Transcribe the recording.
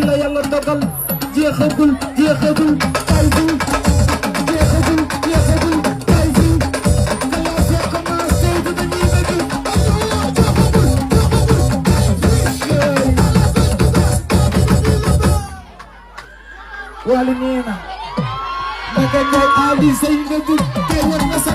la yàlla dogal jeexagul jeexagul kay fi jeexagul jeexagul kay fi classe a commencé du dañuy bëgg Wally nee na Ndaka Njaay Ali Sey nga dugg te war na sa